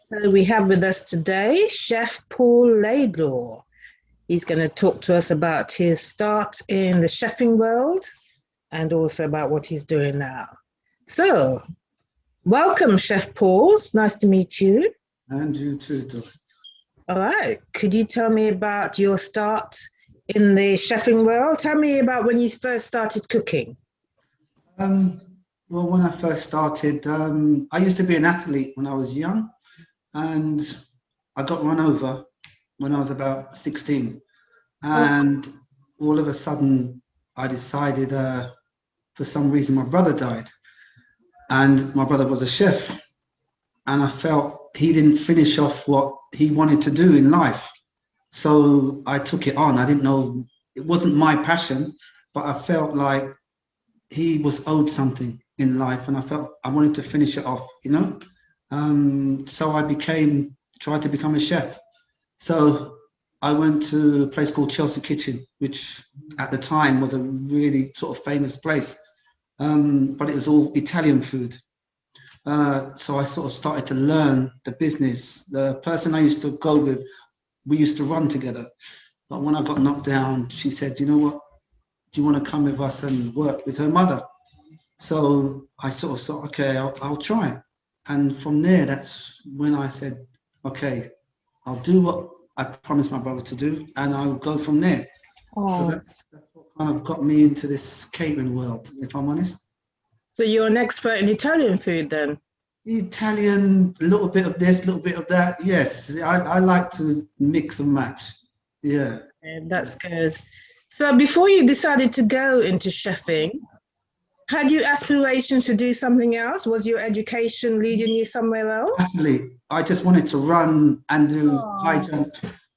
So we have with us today Chef Paul Laidlaw. He's going to talk to us about his start in the chefing world and also about what he's doing now. So, welcome, Chef Paul. It's nice to meet you. And you too, Doc. All right. Could you tell me about your start in the chefing world? Tell me about when you first started cooking. Well, when I first started, I used to be an athlete when I was young, and I got run over when I was about 16. Oh, And all of a sudden, I decided, for some reason, my brother died, and my brother was a chef, and I felt he didn't finish off what he wanted to do in life. So I took it on. I didn't know it wasn't my passion, but I felt like he was owed something in life, and I felt I wanted to finish it off. So I tried to become a chef. So I went to a place called Chelsea Kitchen, which at the time was a really sort of famous place, but it was all Italian food. So I sort of started to learn the business. The person I used to go with, we used to run together. But when I got knocked down, she said, "You know what? Do you want to come with us and work with her mother?" So I sort of thought, okay, I'll try it. And from there, that's when I said, okay, I'll do what I promised my brother to do, and I'll go from there. So oh. that's what kind of got me into this catering world, if I'm honest. So you're an expert in Italian food then? Italian, a little bit of this, a little bit of that. Yes, I like to mix and match. Yeah. And that's good. So before you decided to go into chefing, had you aspirations to do something else? Was your education leading you somewhere else? Athlete. I just wanted to run and do high Oh, jump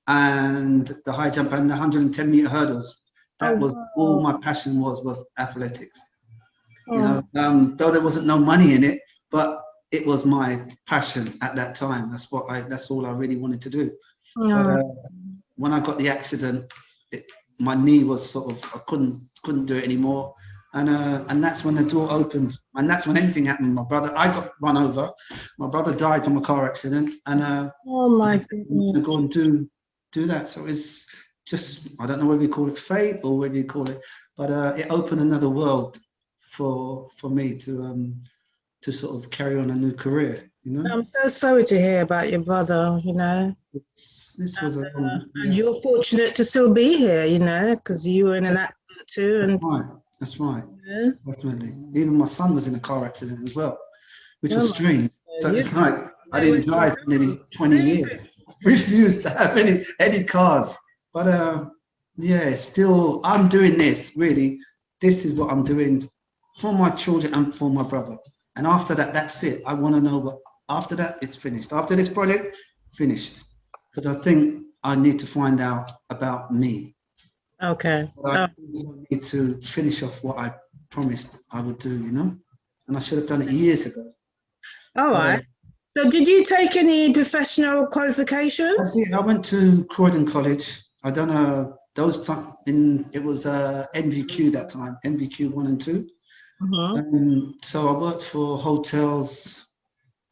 and the high jump and the 110-meter hurdles. oh, That was all wow. my passion was athletics. Oh, Though there wasn't no money in it, but it was my passion at that time. That's all I really wanted to do. But oh, when I got the accident, my knee was sort of I couldn't do it anymore, and that's when the door opened, and that's when everything happened. I got run over. My brother died from a car accident, oh and I my said, I'm gonna go goodness. and do that. So it's just I don't know whether you call it fate or whether you call it, but it opened another world for me to sort of carry on a new career. I'm so sorry to hear about your brother, This was a and yeah. you're fortunate to still be here, because you were in an accident too, That's and right. That's right. you Definitely. Even my son was in a car accident as well, which oh was my strange. So goodness, it's like I you know didn't where to drive for go. nearly 20 years. Refused to have any cars. But yeah, still I'm doing this really. This is what I'm doing for my children and for my brother. And after that, that's it. I want to know what after that it's finished. After this project, finished. Because I think I need to find out about me. Okay. I Oh, also need to finish off what I promised I would do. And I should have done it years ago. all But right. So did you take any professional I qualifications? did. I went to Croydon College. I done those time in it was NVQ that time, NVQ 1 and 2. Mm-hmm. So I worked for hotels,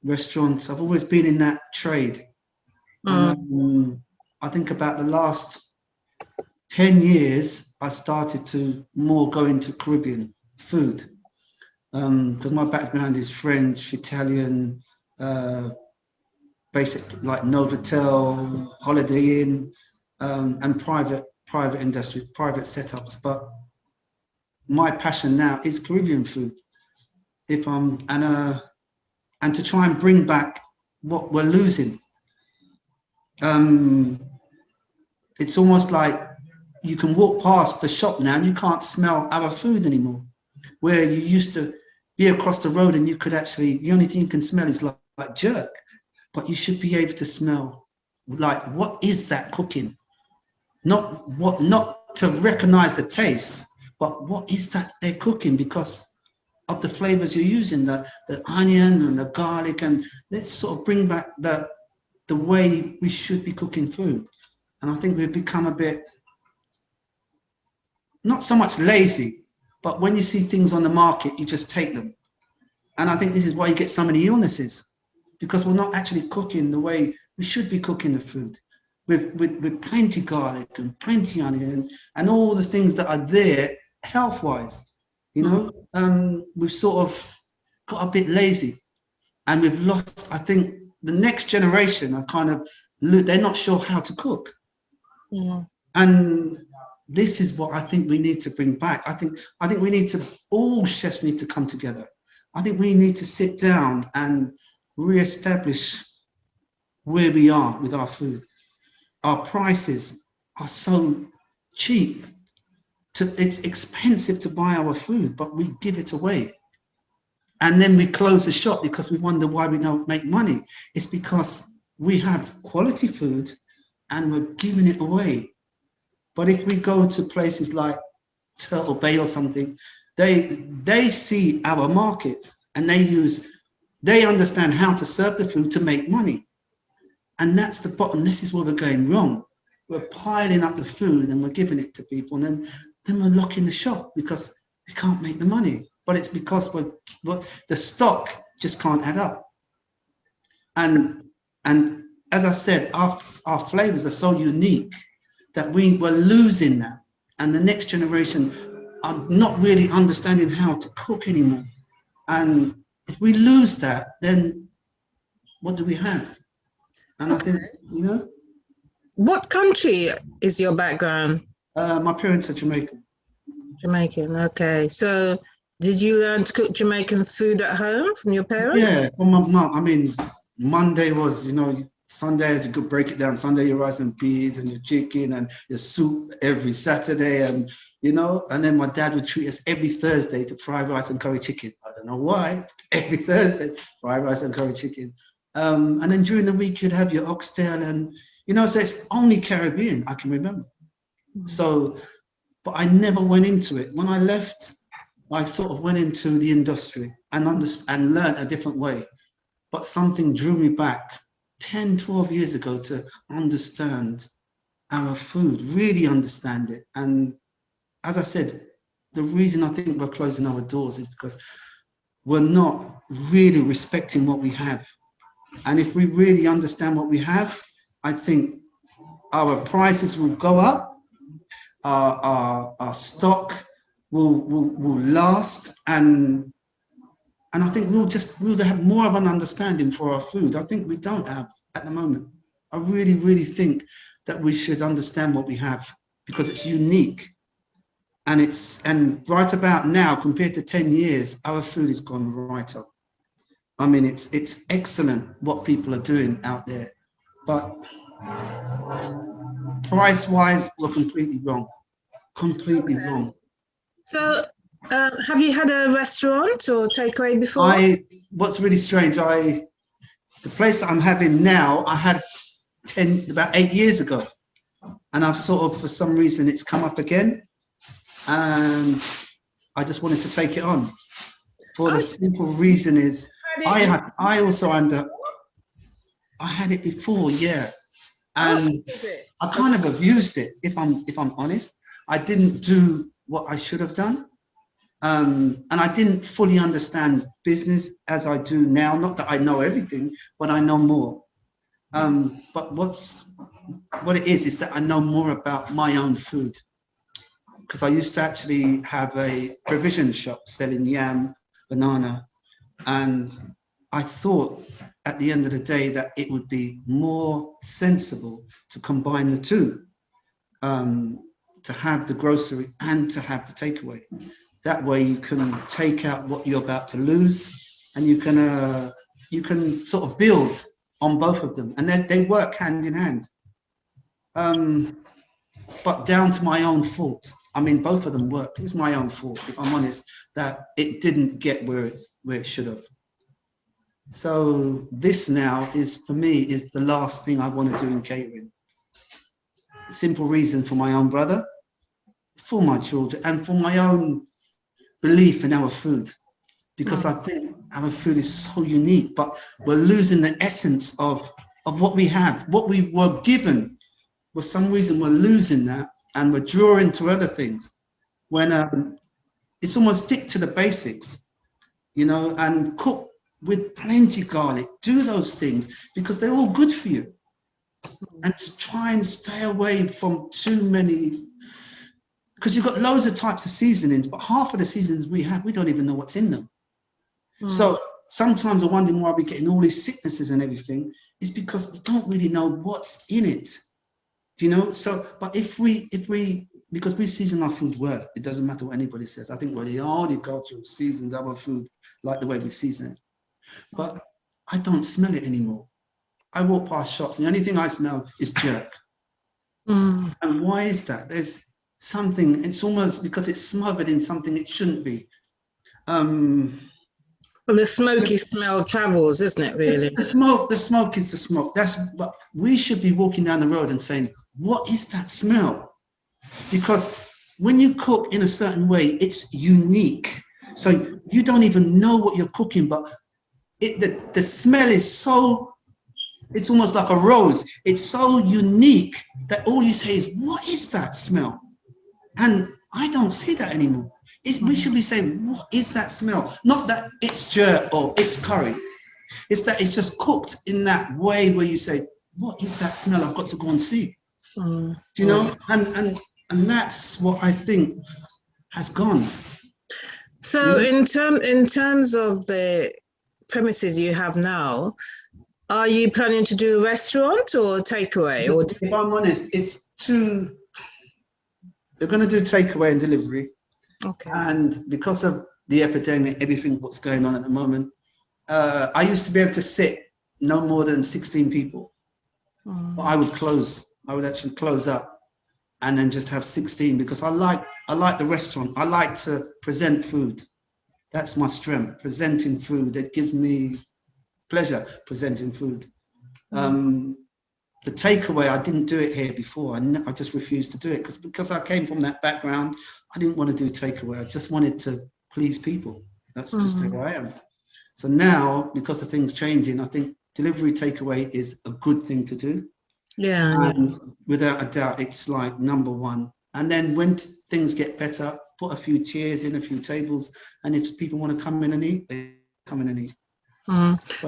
restaurants. I've always been in that trade, and Mm. I think about the last 10 years, I started to more go into Caribbean food. Because my background is French, Italian, uh, basic like Novotel, Holiday Inn, and private industry, private setups. But my passion now is Caribbean food. If I'm and to try and bring back what we're losing. Um, it's almost like you can walk past the shop now and you can't smell our food anymore. Where you used to be across the road and you could actually the only thing you can smell is like jerk. But you should be able to smell like what is that cooking? Not to recognize the taste, but what is that they're cooking because of the flavors you're using, the onion and the garlic, and let's sort of bring back the way we should be cooking food. And I think we've become a bit not so much lazy, but when you see things on the market, you just take them. And I think this is why you get so many illnesses because we're not actually cooking the way we should be cooking the food, with plenty garlic and plenty onion and all the things that are there health-wise. You know, we've sort of got a bit lazy, and we've lost, I think, the next generation are kind of, they're not sure how to cook. And this is what I think we need to bring back. I think we need to, all chefs need to come together. I think we need to sit down and re-establish where we are with our food. Our prices are so cheap. It's expensive to buy our food, but we give it away. And then we close the shop because we wonder why we don't make money. It's because we have quality food and we're giving it away. But if we go to places like Turtle Bay or something, they see our market and they understand how to serve the food to make money. And that's the bottom. This is where we're going wrong. We're piling up the food and we're giving it to people, and then we're locking the shop because we can't make the money. But it's because the stock just can't add up. And as I said, our flavors are so unique that we're losing that. And the next generation are not really understanding how to cook anymore. And if we lose that, then what do we have? And I think, you know. What country is your background? My parents are Jamaican. Jamaican, okay. So did you learn to cook Jamaican food at home from your parents? Yeah, from my mum. I mean, Monday was, you know, Sundays you could break it down. Sunday your rice and peas and your chicken and your soup every Saturday, and you know, and then my dad would treat us every Thursday to fried rice and curry chicken. I don't know why. Every Thursday, fried rice and curry chicken. And then during the week you'd have your oxtail, and you know, so it's only Caribbean I can remember. So, but I never went into it. When I left, I sort of went into the industry and learned a different way. But something drew me back 10, 12 years ago to understand our food, really understand it. And as I said, the reason I think we're closing our doors is because we're not really respecting what we have. And if we really understand what we have, I think our prices will go up, our stock will last, and I think we'll have more of an understanding for our food. I think we don't have at the moment. I really, really think that we should understand what we have because it's unique. And right about now, compared to 10 years, our food has gone right up. I mean, it's excellent what people are doing out there, but price-wise, we're completely wrong. Completely wrong. So have you had a restaurant or takeaway before? What's really strange, the place that I'm having now, I had about 8 years ago. And I've sort of, for some reason, it's come up again. And I just wanted to take it on. For the simple reason is, I had it before, yeah. And I kind of abused it, if I'm honest. I didn't do what I should have done. And I didn't fully understand business as I do now. Not that I know everything, but I know more. But what it is that I know more about my own food. Because I used to actually have a provision shop selling yam, banana, and I thought at the end of the day that it would be more sensible to combine the two, to have the grocery and to have the takeaway. That way you can take out what you're about to lose, and you can sort of build on both of them, and they work hand in hand. But down to my own fault. I mean, both of them worked. It was my own fault, if I'm honest, that it didn't get where it should have. So this now is, for me, is the last thing I want to do in catering. Simple reason, for my own brother, for my children, and for my own belief in our food. Because I think our food is so unique, but we're losing the essence of what we have, what we were given. For some reason, we're losing that, and we're drawing to other things. When it's almost stick to the basics, you know, and cook with plenty garlic. Do those things because they're all good for you. And try and stay away from too many, because you've got loads of types of seasonings, but half of the seasonings we have, we don't even know what's in them. So sometimes we're wondering why we're getting all these sicknesses and everything. Is because we don't really know what's in it, you know. So, but if we because we season our food well, it doesn't matter what anybody says. I think we're the only culture seasons our food like the way we season it. But I don't smell it anymore. I walk past shops and the only thing I smell is jerk. And why is that? There's something, it's almost because it's smothered in something it shouldn't be. Well, the smoky smell travels, isn't it, really? The smoke is the smoke. That's what we should be walking down the road and saying, what is that smell? Because when you cook in a certain way, it's unique. So you don't even know what you're cooking, but the smell is so, it's almost like a rose. It's so unique that all you say is, what is that smell? And I don't see that anymore. We should be saying, what is that smell? Not that it's jerk or it's curry. It's that it's just cooked in that way where you say, what is that smell? I've got to go and see. Do you know? And that's what I think has gone. So you know? in terms of the premises you have now, are you planning to do a restaurant or takeaway? Or if I'm honest, it's two. They're going to do takeaway and delivery. Okay. And because of the epidemic, everything what's going on at the moment, I used to be able to sit no more than 16 people. But I would close. I would actually close up and then just have 16 because I like the restaurant. I like to present food. That's my strength, presenting food. It gives me pleasure presenting food. The takeaway, I didn't do it here before. I just refused to do it because I came from that background. I didn't want to do takeaway. I just wanted to please people. That's just who I am. So now, because of things changing, I think delivery takeaway is a good thing to do. Yeah. And without a doubt, it's like number one. And then when things get better, put a few chairs in, a few tables. And if people want to come in and eat, they come in and eat.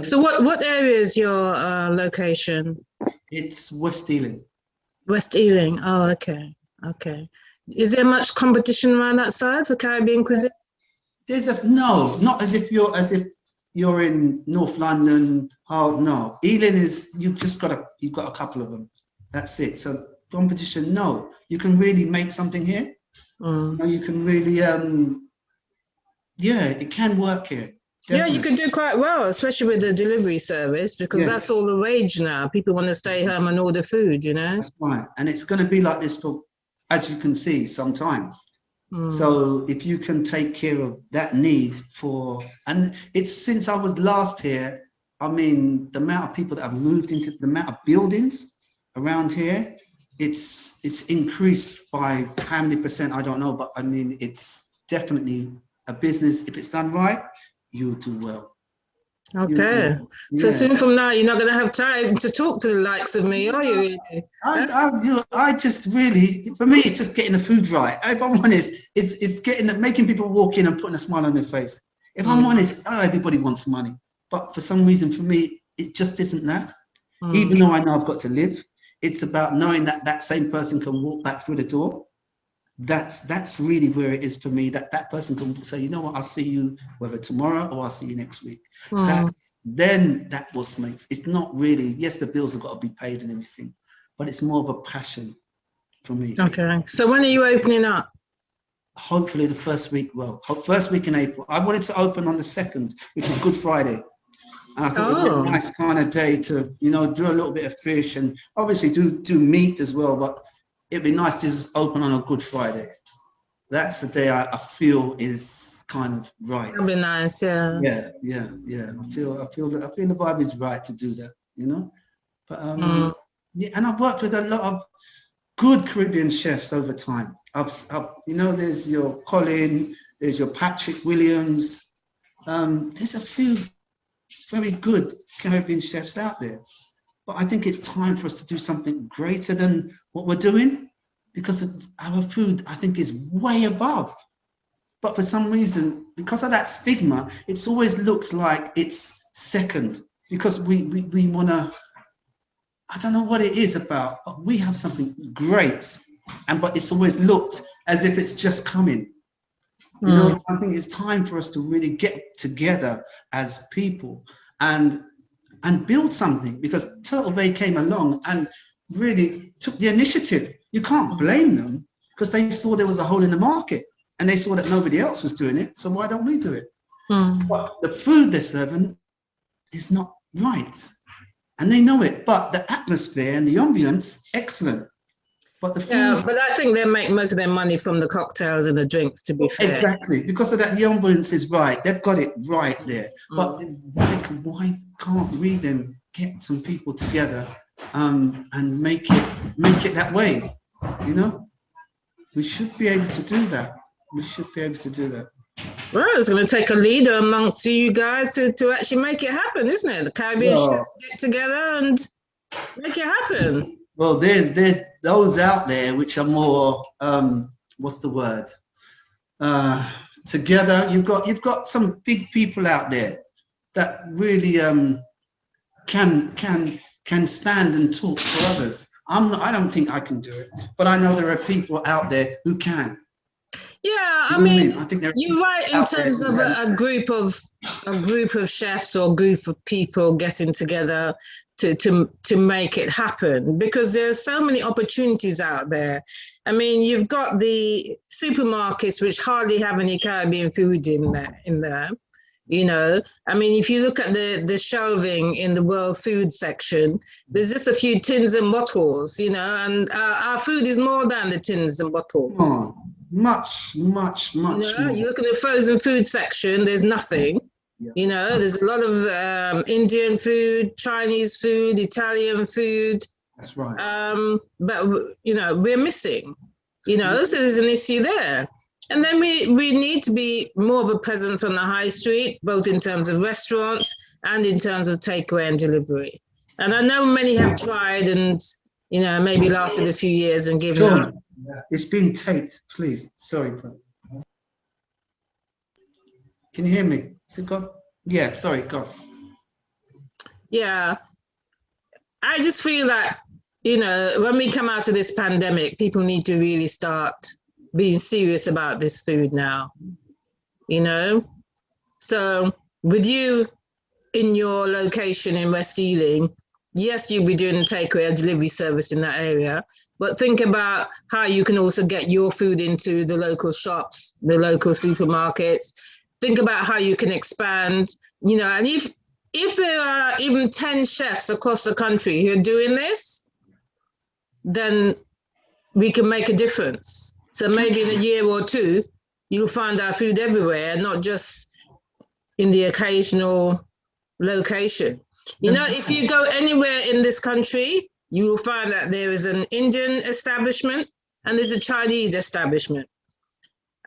So what area is your location? It's West Ealing. West Ealing. Oh, okay. Okay. Is there much competition around that side for Caribbean cuisine? No, not as if you're in North London. Oh no, Ealing is you've got a couple of them. That's it. So competition, no. You can really make something here. You know, you can really it can work here. Definitely. Yeah, you can do quite well, especially with the delivery service, because that's all the rage now. People want to stay home and order food, you know? That's right. And it's going to be like this for, as you can see, some time. So if you can take care of that need and it's since I was last here, I mean, the amount of people that have moved into the amount of buildings around here, it's increased by how many percent, I don't know, but I mean, it's definitely a business. If it's done right, you'll do well. Okay. So soon from now, you're not going to have time to talk to the likes of me, are you? I just really, for me, it's just getting the food right. If I'm honest, it's making people walk in and putting a smile on their face. If I'm honest, everybody wants money. But for some reason, for me, it just isn't that. Even though I know I've got to live, it's about knowing that that same person can walk back through the door. That's really where it is for me, that person can say, you know what, I'll see you whether tomorrow or I'll see you next week. Then that was makes, it's not really, yes, the bills have got to be paid and everything, but it's more of a passion for me. Okay. So when are you opening up? Hopefully the first week in April. I wanted to open on the 2nd, which is Good Friday. And I thought it would be a nice kind of day to, you know, do a little bit of fish and obviously do meat as well, but it'd be nice to just open on a Good Friday. That's the day I feel is kind of right. That'd be nice, yeah. Yeah. I feel the vibe is right to do that, you know. But and I've worked with a lot of good Caribbean chefs over time. You know, there's your Colin, there's your Patrick Williams. There's a few very good Caribbean chefs out there. But I think it's time for us to do something greater than what we're doing, because our food, I think, is way above. But for some reason, because of that stigma, it's always looked like it's second, because we want to, I don't know what it is about, but we have something great, but it's always looked as if it's just coming. You know, I think it's time for us to really get together as people and build something, because Turtle Bay came along and really took the initiative. You can't blame them, because they saw there was a hole in the market and they saw that nobody else was doing it. So why don't we do it? But the food they're serving is not right. And they know it, but the atmosphere and the ambience, excellent. But the food, yeah, but I think they make most of their money from the cocktails and the drinks, to be fair. Exactly, because of that, the ambience is right. They've got it right there. But why can't we then get some people together and make it that way? You know, we should be able to do that. We should be able to do that. Well, it's going to take a leader amongst you guys to actually make it happen, isn't it? The Caribbean chefs get together and make it happen. Well, there's those out there which are more what's the word? Together. You've got some big people out there that really can stand and talk for others. I don't think I can do it, but I know there are people out there who can. Yeah, I mean, I think you're right in terms of a group of chefs or group of people getting together to make it happen, because there's so many opportunities out there. I mean, you've got the supermarkets which hardly have any Caribbean food in there. You know, I mean, if you look at the shelving in the world food section, there's just a few tins and bottles, you know, and our food is more than the tins and bottles. Oh, much more. You look at the frozen food section, there's nothing. Yeah. You know, there's a lot of Indian food, Chinese food, Italian food. That's right. But, you know, we're missing, you know, so there's an issue there. And then we need to be more of a presence on the high street, both in terms of restaurants and in terms of takeaway and delivery. And I know many have tried and, you know, maybe lasted a few years and given up. It's been taped, please. Sorry. Can you hear me? Is it gone? Yeah, sorry, go. Yeah. I just feel that, you know, when we come out of this pandemic, people need to really start being serious about this food now, you know? So with you in your location in West Ealing, yes, you'll be doing a takeaway and delivery service in that area, but think about how you can also get your food into the local shops, the local supermarkets. Think about how you can expand, you know, and if there are even 10 chefs across the country who are doing this, then we can make a difference. So maybe in a year or two, you'll find our food everywhere, not just in the occasional location. You know, if you go anywhere in this country, you will find that there is an Indian establishment and there's a Chinese establishment.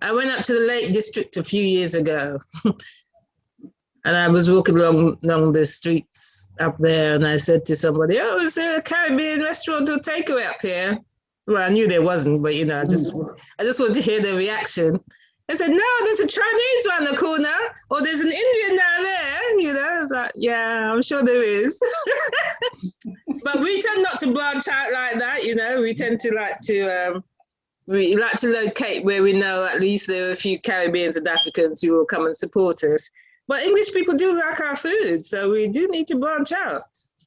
I went up to the Lake District a few years ago and I was walking along the streets up there and I said to somebody, oh, is there a Caribbean restaurant or takeaway up here? Well, I knew there wasn't, but, you know, I just wanted to hear the reaction. I said, no, there's a Chinese around the corner, or there's an Indian down there, you know. I was like, yeah, I'm sure there is. But we tend not to branch out like that, you know. We tend to we like to locate where we know at least there are a few Caribbeans and Africans who will come and support us. But English people do like our food, so we do need to branch out.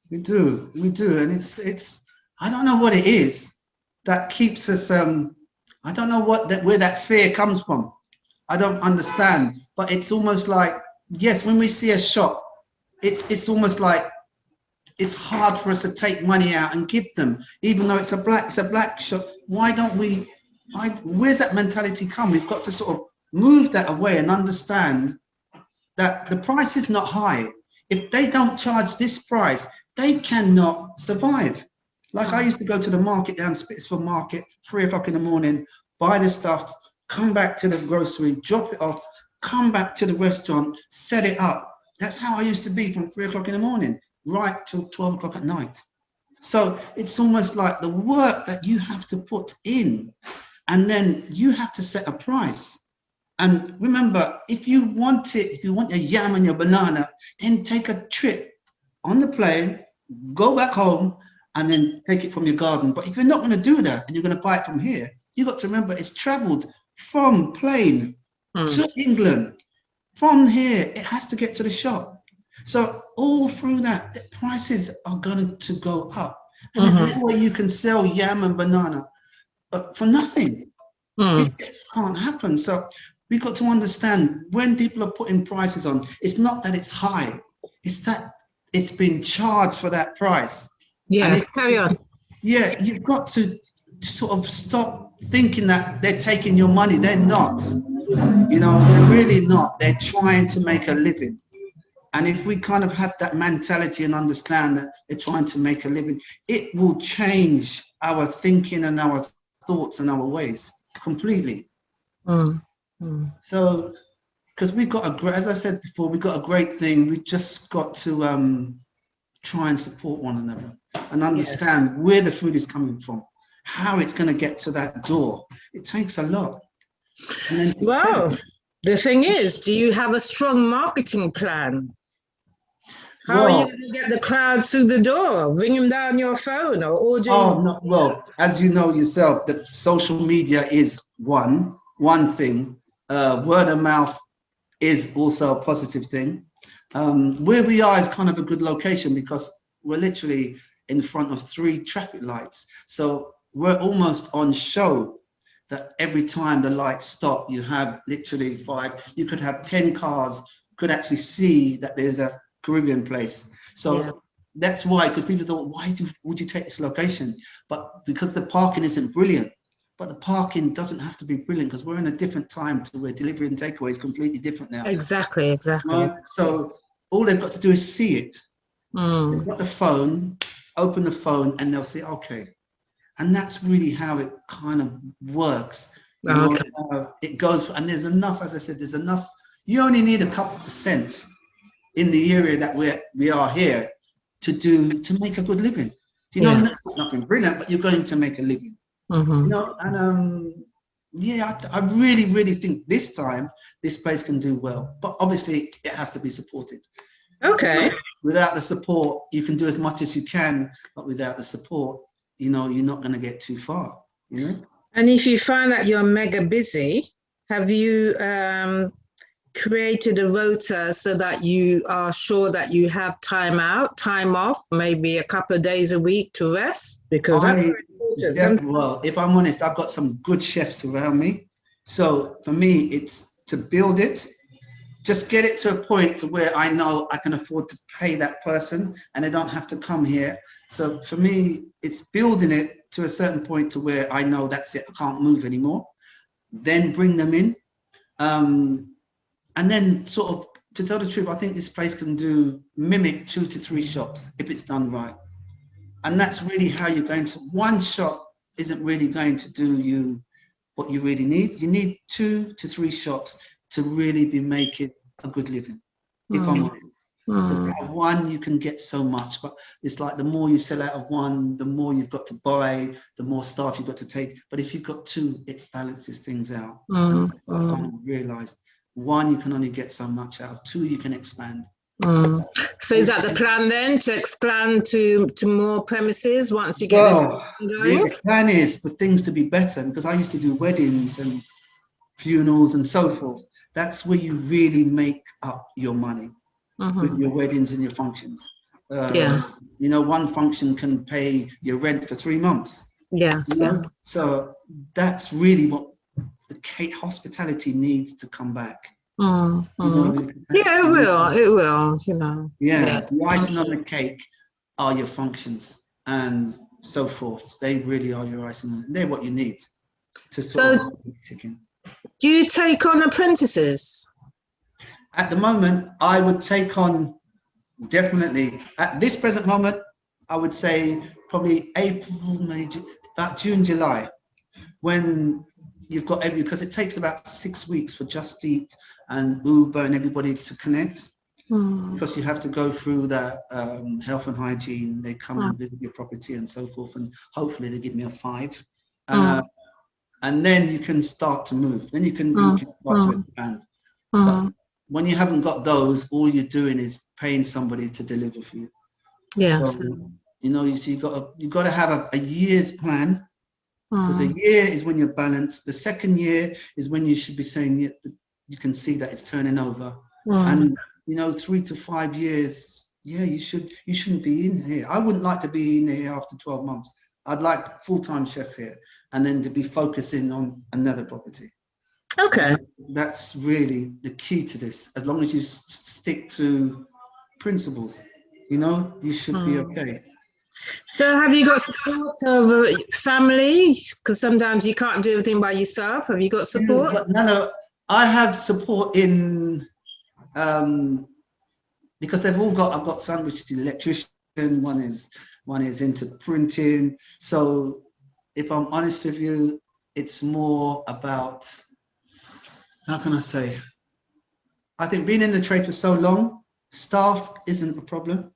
We do, and it's I don't know what it is that keeps us. I don't know where that fear comes from. I don't understand, but it's almost like, yes, when we see a shop, it's almost like it's hard for us to take money out and give them, even though it's a black shop. Why don't we? Where's that mentality come? We've got to sort of move that away and understand that the price is not high. If they don't charge this price, they cannot survive. Like I used to go to the market down Spitsville Market, 3 o'clock in the morning, buy the stuff, come back to the grocery, drop it off, come back to the restaurant, set it up. That's how I used to be from 3 o'clock in the morning, right till 12 o'clock at night. So it's almost like the work that you have to put in, and then you have to set a price. And remember, if you want your yam and your banana, then take a trip on the plane, go back home, and then take it from your garden. But if you're not going to do that and you're going to buy it from here, you got to remember it's traveled from plane to England. From here, it has to get to the shop. So all through that, the prices are going to go up. And there's no way you can sell yam and banana for nothing. It just can't happen. So we've got to understand when people are putting prices on, it's not that it's high, it's that it's been charged for that price. Yes, carry on. Yeah, you've got to sort of stop thinking that they're taking your money. They're not. You know, they're really not. They're trying to make a living. And if we kind of have that mentality and understand that they're trying to make a living, it will change our thinking and our thoughts and our ways completely. So, because we've got a great, as I said before, we've got a great thing. We just got to try and support one another and understand where the food is coming from, how it's going to get to that door. It takes a lot. And then Well, the thing is, do you have a strong marketing plan? How are you going to get the crowds through the door? Ring them down your phone or order? Oh, no, well, as you know yourself, that social media is one thing. Word of mouth is also a positive thing. Where we are is kind of a good location because we're literally in front of 3 traffic lights. So we're almost on show that every time the lights stop, you have literally 5, you could have 10 cars, could actually see that there's a Caribbean place. So that's why, because people thought, why would you take this location? But because the parking isn't brilliant. But the parking doesn't have to be brilliant because we're in a different time to where delivery and takeaway is completely different now. Exactly. So all they've got to do is see it. They've got the phone, open the phone, and they'll say, okay. And that's really how it kind of works. You know, it goes, and there's enough, as I said, there's enough. You only need a couple % in the area that we are here to make a good living. You know, that's nothing brilliant, but you're going to make a living. You know, and I really, really think this time this place can do well, but obviously it has to be supported. Okay. Without the support, you can do as much as you can, but without the support, you know, you're not going to get too far, you know. And if you find that you're mega busy, have you created a rota so that you are sure that you have time off, maybe a couple of days a week to rest? Because that's very important. Well, if I'm honest, I've got some good chefs around me. So for me, it's to build it, just get it to a point to where I know I can afford to pay that person and they don't have to come here. So for me, it's building it to a certain point to where I know that's it, I can't move anymore. Then bring them in. And then sort of, to tell the truth, I think this place can mimic 2 to 3 shops if it's done right. And that's really how you're going to, one shop isn't really going to do you what you really need. You need 2 to 3 shops to really be making a good living, if I'm honest. Because out of one, you can get so much, but it's like the more you sell out of one, the more you've got to buy, the more staff you've got to take. But if you've got 2, it balances things out. And that's what I've realized. 1, you can only get so much out of. 2, you can expand. So is that the plan then, to expand to more premises once you get the plan is for things to be better, because I used to do weddings and funerals and so forth. That's where you really make up your money with your weddings and your functions. You know, one function can pay your rent for 3 months. So that's really what the hospitality needs to come back. You know, it will, you know. The icing on the cake are your functions and so forth. They really are your icing. They're what you need to sort of ticking. Do you take on apprentices? At the moment, I would take on, definitely, at this present moment, I would say probably April, May, about June, July, when you've got because it takes about 6 weeks for Just Eat and Uber and everybody to connect, because you have to go through that health and hygiene. They come and visit your property and so forth, and hopefully they give me a 5. and then you can start to move. Then you can start to expand. But when you haven't got those, all you're doing is paying somebody to deliver for you. Yes. So, you know, you got to have a year's plan, because a year is when you're balanced. The second year is when you should be saying you can see that it's turning over. And, you know, 3 to 5 years, yeah, you shouldn't be in here. I wouldn't like to be in here after 12 months. I'd like full-time chef here, and then to be focusing on another property. Okay. That's really the key to this. As long as you stick to principles, you know, you should be okay. So have you got support of family? Because sometimes you can't do everything by yourself. Have you got support? No, I have support in, because they've all got, I've got some which is an electrician, one is into printing. So if I'm honest with you, it's more about, how can I say? I think being in the trade for so long, staff isn't a problem.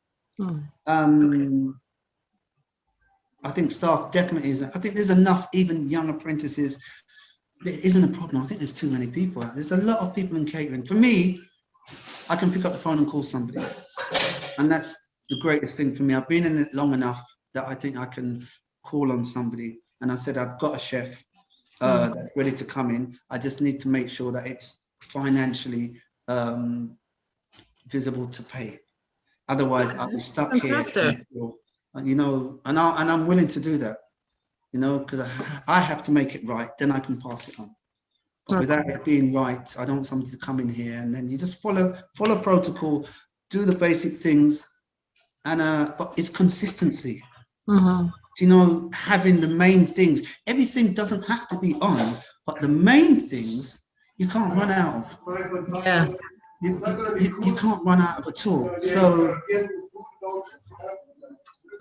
I think staff definitely isn't. I think there's enough even young apprentices. There isn't a problem. I think there's too many people. There's a lot of people in catering. For me, I can pick up the phone and call somebody. And that's the greatest thing for me. I've been in it long enough that I think I can call on somebody. And I said, I've got a chef that's ready to come in. I just need to make sure that it's financially visible to pay. Otherwise, I'll be stuck here. You know, and I'm willing to do that, you know, because I have to make it right, then I can pass it on. But without it being right, I don't want somebody to come in here and then you just follow protocol, do the basic things, and but it's consistency. You know, having the main things. Everything doesn't have to be on, but the main things you can't run out of. Yeah. You can't run out of at all. So,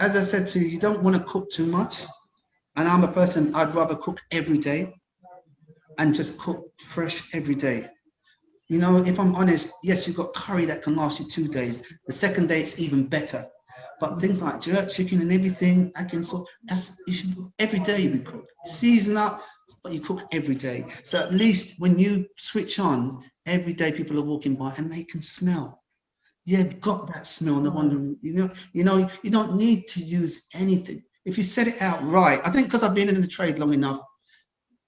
as I said to you, you don't want to cook too much. And I'm a person, I'd rather cook every day and just cook fresh every day. You know, if I'm honest, yes, you've got curry that can last you 2 days. The second day, it's even better. But things like jerk chicken and everything, you should every day we cook. Season up, but you cook every day. So at least when you switch on, every day people are walking by and they can smell. You've got that smell. No wonder, you know, you don't need to use anything. If you set it out right, I think because I've been in the trade long enough,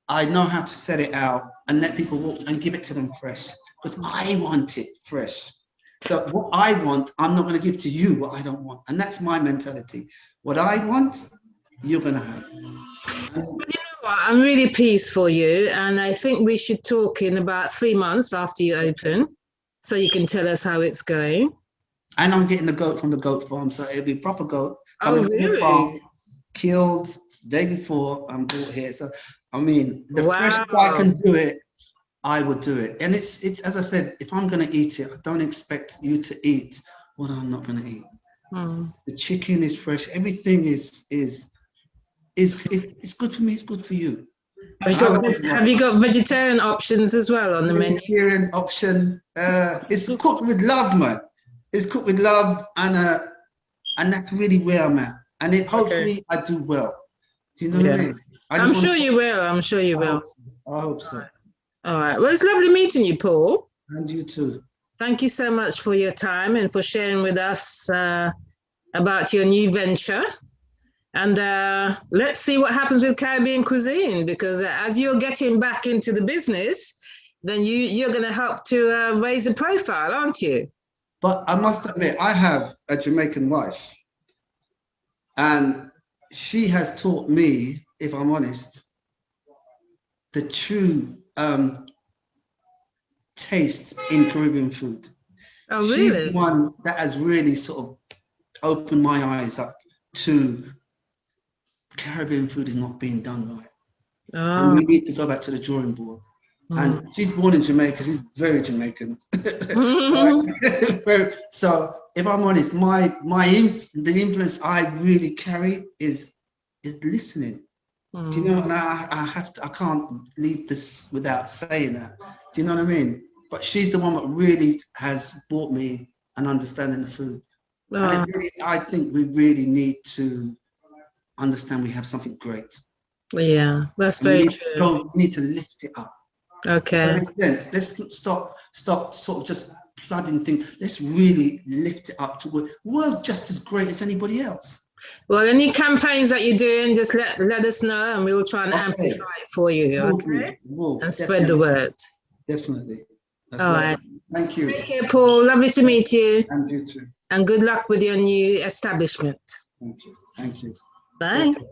I know how to set it out and let people walk and give it to them fresh, because I want it fresh. So what I want, I'm not going to give to you what I don't want. And that's my mentality. What I want, you're going to have. You know what? I'm really pleased for you. And I think we should talk in about 3 months after you open, so you can tell us how it's going. And I'm getting the goat from the goat farm. So it'll be proper goat coming from the farm, killed day before I'm brought here. So, I mean, the freshest I can do it, I would do it. And it's as I said, if I'm going to eat it, I don't expect you to eat what I'm not going to eat. The chicken is fresh. Everything is good for me. It's good for you. Have you got vegetarian options as well on the menu? Vegetarian option. It's cooked with love, man. It's cooked with love, and that's really where I'm at. And hopefully I do well. Do you know what I mean? I'm sure you will. I'm sure you will. I hope so. All right. Well, it's lovely meeting you, Paul. And you too. Thank you so much for your time and for sharing with us about your new venture. And let's see what happens with Caribbean Cuisine, because as you're getting back into the business, then you're going to help to raise the profile, aren't you? But I must admit, I have a Jamaican wife, and she has taught me, if I'm honest, the true taste in Caribbean food. Oh, really? She's the one that has really sort of opened my eyes up to Caribbean food is not being done right. And we need to go back to the drawing board. And she's born in Jamaica. She's very Jamaican. So if I'm honest, the influence I really carry is listening. Do you know? And I can't leave this without saying that. Do you know what I mean? But she's the one that really has brought me an understanding of food. And I think we really need to understand we have something great. Yeah, that's And we very need to true. go, we need to lift it up. Okay. Let's stop sort of just flooding things. Let's really lift it up to we're just as great as anybody else. Well, any campaigns that you're doing, just let us know, and we'll try and amplify Okay. it for you. Will Okay, do. Will, and spread the definitely. word. Definitely. That's All lovely. right. Thank you. Take care, Paul. Lovely to meet you. And you too. And good luck with your new establishment. Thank you. Thank you. Bye. Take care.